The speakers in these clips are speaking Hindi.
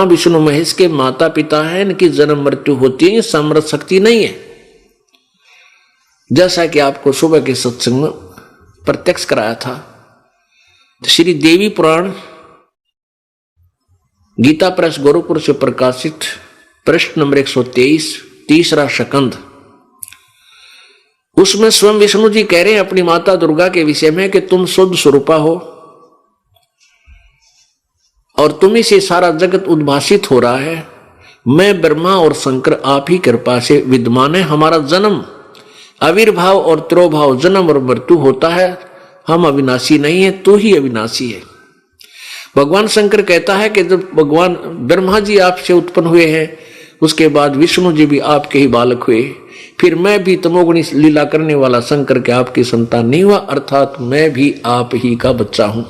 ब्रह्मा विष्णु महेश के माता पिता हैं, इनकी जन्म मृत्यु होती है, सामर्थ्य शक्ति नहीं है। जैसा कि आपको सुबह के सत्संग में प्रत्यक्ष कराया था, श्री देवी पुराण गीता प्रेस गोरखपुर से प्रकाशित पृष्ठ नंबर 123 तीसरा सकंद, उसमें स्वयं विष्णु जी कह रहे हैं अपनी माता दुर्गा के विषय में कि तुम शुद्ध स्वरूपा हो और तुम्ही से सारा जगत उद्भासित हो रहा है। मैं ब्रह्मा और शंकर आप ही कृपा से विद्यमान है। हमारा जन्म आविर्भाव और तिरोभाव, जन्म और मृत्यु होता है। हम अविनाशी नहीं है, तू ही अविनाशी है। भगवान शंकर कहता है कि जब भगवान ब्रह्मा जी आपसे उत्पन्न हुए हैं, उसके बाद विष्णु जी भी आपके ही बालक हुए, फिर मैं भी तमोगुणी लीला करने वाला शंकर के आपकी संतान नहीं हुआ, अर्थात मैं भी आप ही का बच्चा हूं।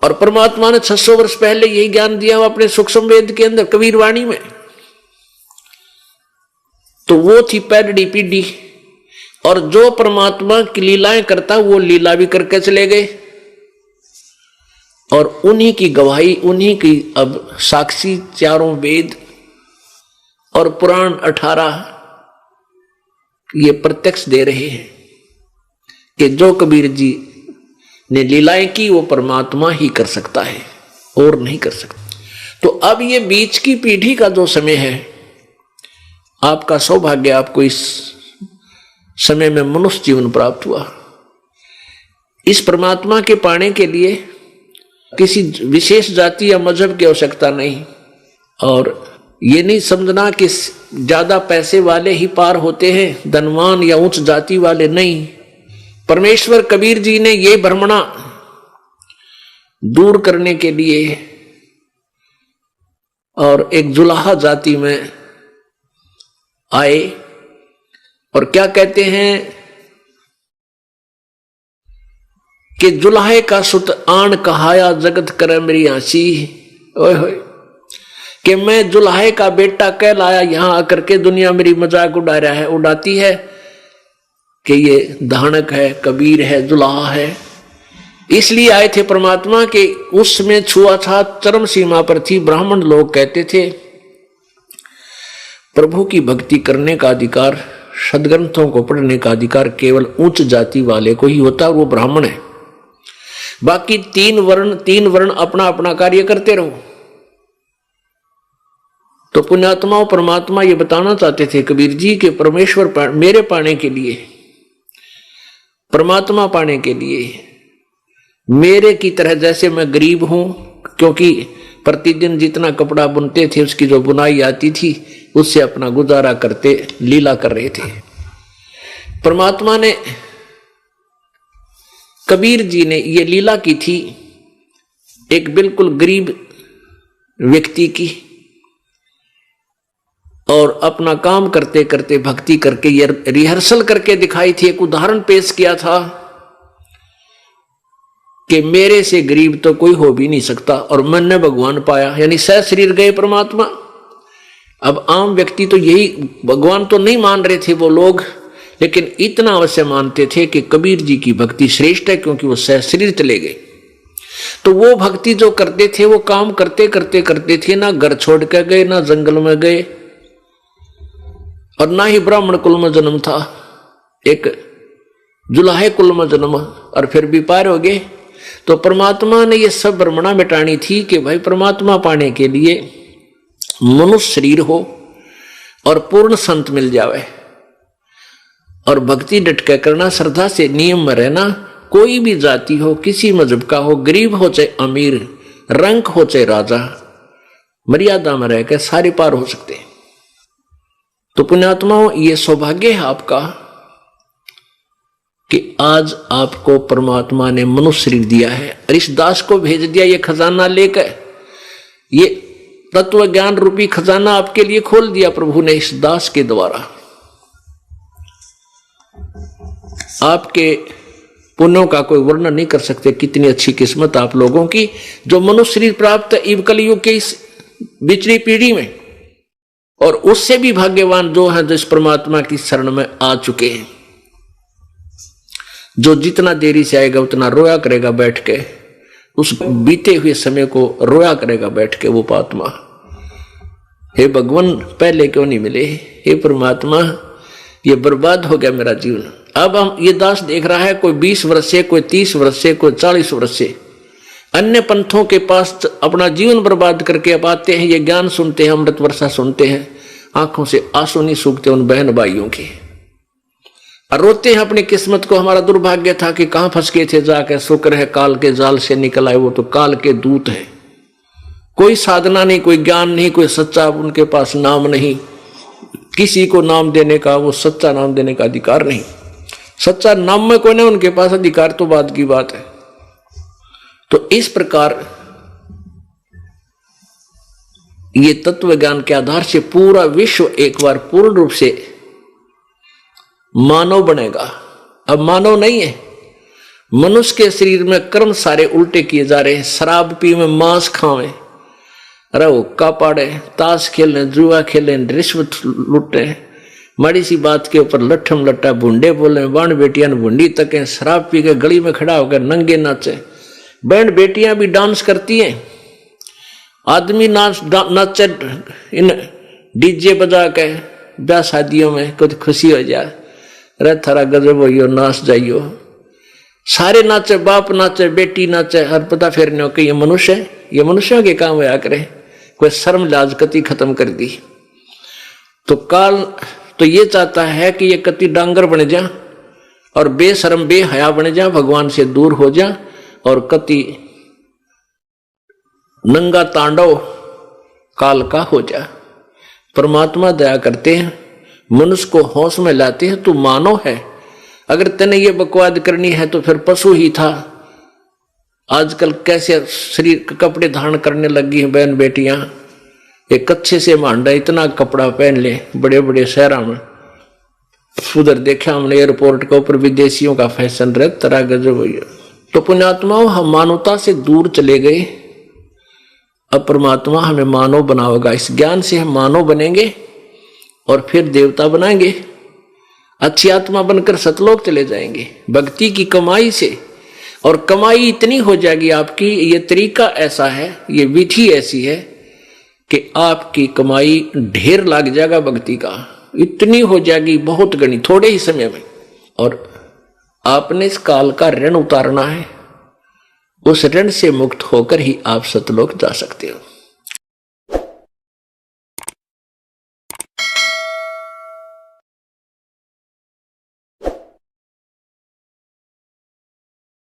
और परमात्मा ने 600 वर्ष पहले यही ज्ञान दिया हुआ अपने सूक्ष्म वेद के अंदर कबीर वाणी में। तो वो थी पैरडी पीढ़ी, और जो परमात्मा की लीलाएं करता वो लीला भी करके चले गए, और उन्हीं की गवाही, उन्हीं की अब साक्षी चारों वेद और पुराण 18 ये प्रत्यक्ष दे रहे हैं कि जो कबीर जी ने लीलाएं की वो परमात्मा ही कर सकता है और नहीं कर सकता। तो अब ये बीच की पीढ़ी का जो समय है, आपका सौभाग्य, आपको इस समय में मनुष्य जीवन प्राप्त हुआ। इस परमात्मा के पाने के लिए किसी विशेष जाति या मजहब की आवश्यकता नहीं, और ये नहीं समझना कि ज्यादा पैसे वाले ही पार होते हैं, धनवान या उच्च जाति वाले नहीं। परमेश्वर कबीर जी ने ये भ्रमणा दूर करने के लिए और एक जुलाहा जाति में आए, और क्या कहते हैं कि जुलाहे का सुत आन कहाया जगत करे मेरी हंसी। ओए होए, कि मैं जुलाहे का बेटा कहलाया, यहां आकर के दुनिया मेरी मजाक उड़ा रहा है, उड़ाती है कि ये धानक है, कबीर है, जुलाहा है। इसलिए आए थे परमात्मा के उसमें छुआछूत चरम सीमा पर थी। ब्राह्मण लोग कहते थे प्रभु की भक्ति करने का अधिकार, सदग्रंथों को पढ़ने का अधिकार केवल उच्च जाति वाले को ही होता है, वो ब्राह्मण है। बाकी तीन वर्ण अपना अपना कार्य करते रहो। तो पुण्यात्माओं, परमात्मा ये बताना चाहते थे कबीर जी के परमेश्वर मेरे पाने के लिए, परमात्मा पाने के लिए मेरे की तरह, जैसे मैं गरीब हूं, क्योंकि प्रतिदिन जितना कपड़ा बुनते थे उसकी जो बुनाई आती थी उससे अपना गुजारा करते लीला कर रहे थे। परमात्मा ने, कबीर जी ने ये लीला की थी एक बिल्कुल गरीब व्यक्ति की, और अपना काम करते करते भक्ति करके ये रिहर्सल करके दिखाई थी। एक उदाहरण पेश किया था कि मेरे से गरीब तो कोई हो भी नहीं सकता, और मैंने भगवान पाया, यानी सह शरीर गए परमात्मा। अब आम व्यक्ति तो यही, भगवान तो नहीं मान रहे थे वो लोग, लेकिन इतना अवश्य मानते थे कि कबीर जी की भक्ति श्रेष्ठ है, क्योंकि वो सह शरीर चले गए। तो वो भक्ति जो करते थे, वो काम करते करते करते थे, ना घर छोड़ कर गए, ना जंगल में गए, और ना ही ब्राह्मण कुल में जन्म था, एक जुलाहे कुल में जन्म, और फिर भी पार हो गए। तो परमात्मा ने ये सब भ्रमणा मिटानी थी कि भाई परमात्मा पाने के लिए मनुष्य शरीर हो और पूर्ण संत मिल जावे, और भक्ति डटके करना, श्रद्धा से नियम में रहना। कोई भी जाति हो, किसी मजहब का हो, गरीब हो चाहे अमीर, रंक हो चाहे राजा, मर्यादा में रहकर सारे पार हो सकते हैं। तो पुण्यात्माओं, ये सौभाग्य है आपका कि आज आपको परमात्मा ने मनुष्य शरीर दिया है, और इस दास को भेज दिया ये खजाना लेकर। ये तत्व ज्ञान रूपी खजाना आपके लिए खोल दिया प्रभु ने इस दास के द्वारा। आपके पुण्यों का कोई वर्णन नहीं कर सकते, कितनी अच्छी किस्मत आप लोगों की, जो मनुष्य शरीर प्राप्त है कलयुग के इस बिचली पीढ़ी में। और उससे भी भाग्यवान जो है जिस परमात्मा की शरण में आ चुके हैं, जो जितना देरी से आएगा उतना रोया करेगा बैठ के, उस बीते हुए समय को रोया करेगा बैठ के वो पात्मा। हे भगवान पहले क्यों नहीं मिले, हे परमात्मा ये बर्बाद हो गया मेरा जीवन। अब हम ये दास देख रहा है कोई 20 वर्ष से, कोई 30 वर्ष से, कोई 40 वर्ष से अन्य पंथों के पास अपना जीवन बर्बाद करके अब आते हैं, ये ज्ञान सुनते हैं, अमृत वर्षा सुनते हैं, आंखों से आंसू नहीं सूखते उन बहन भाइयों के, और रोते हैं अपनी किस्मत को। हमारा दुर्भाग्य था कि कहां फंस गए थे जाके, शुक्र है काल के जाल से निकल आए, वो तो काल के दूत है। कोई साधना नहीं, कोई ज्ञान नहीं, कोई सच्चा उनके पास नाम नहीं, किसी को नाम देने का, वो सच्चा नाम देने का अधिकार नहीं। सच्चा नाम में कोई नहीं उनके पास अधिकार, तो बाद की बात है। तो इस प्रकार ये तत्व ज्ञान के आधार से पूरा विश्व एक बार पूर्ण रूप से मानव बनेगा। अब मानव नहीं है, मनुष्य के शरीर में कर्म सारे उल्टे किए जा रहे हैं। शराब पी में, मांस खावे, हुक्का पाड़े, ताश खेलें, जुआ खेलें, रिश्वत लुटे, माड़ी सी बात के ऊपर लट्ठम लट्टा भुंडे बोले, बाण बेटियां भुंडी तके, शराब पी के गली में खड़ा होकर नंगे नाचे। बहन बेटियां भी डांस करती हैं, आदमी नाचे इन डीजे बजा के ब्याह शादियों में, कुछ खुशी हो जाए, अरे थारा गजब हो नाच जाइयो, सारे नाचे, बाप नाचे, बेटी नाचे, हर पता फिर नहीं हो कि ये मनुष्य है, ये मनुष्यों के काम होया करे। कोई शर्म लाज कति खत्म कर दी। तो काल तो ये चाहता है कि ये कति डांगर बन जा और बेशर्म बेहया बन जा, भगवान से दूर हो जा और कति नंगा तांडव काल का हो जा। परमात्मा दया करते हैं, मनुष्य को होश में लाते हैं। तू मानव है, अगर तने ये बकवाद करनी है तो फिर पशु ही था। आजकल कैसे शरीर कपड़े धारण करने लगी हैं बहन बेटियां, एक कच्छे से मांडा इतना कपड़ा पहन ले बड़े बड़े शहरों में। उधर देखा हमने एयरपोर्ट के ऊपर विदेशियों का फैशन रहे, तरह गजब हुई। तो पुण्यात्माओं हम मानवता से दूर चले गए, अब परमात्मा हमें मानव बनाएगा। इस ज्ञान से हम मानव बनेंगे और फिर देवता बनाएंगे, अच्छी आत्मा बनकर सतलोक चले जाएंगे भक्ति की कमाई से। और कमाई इतनी हो जाएगी आपकी, ये तरीका ऐसा है, ये विधि ऐसी है कि आपकी कमाई ढेर लग जाएगा भक्ति का, इतनी हो जाएगी बहुत गणी थोड़े ही समय में। और आपने इस काल का ऋण उतारना है, उस ऋण से मुक्त होकर ही आप सतलोक जा सकते हो।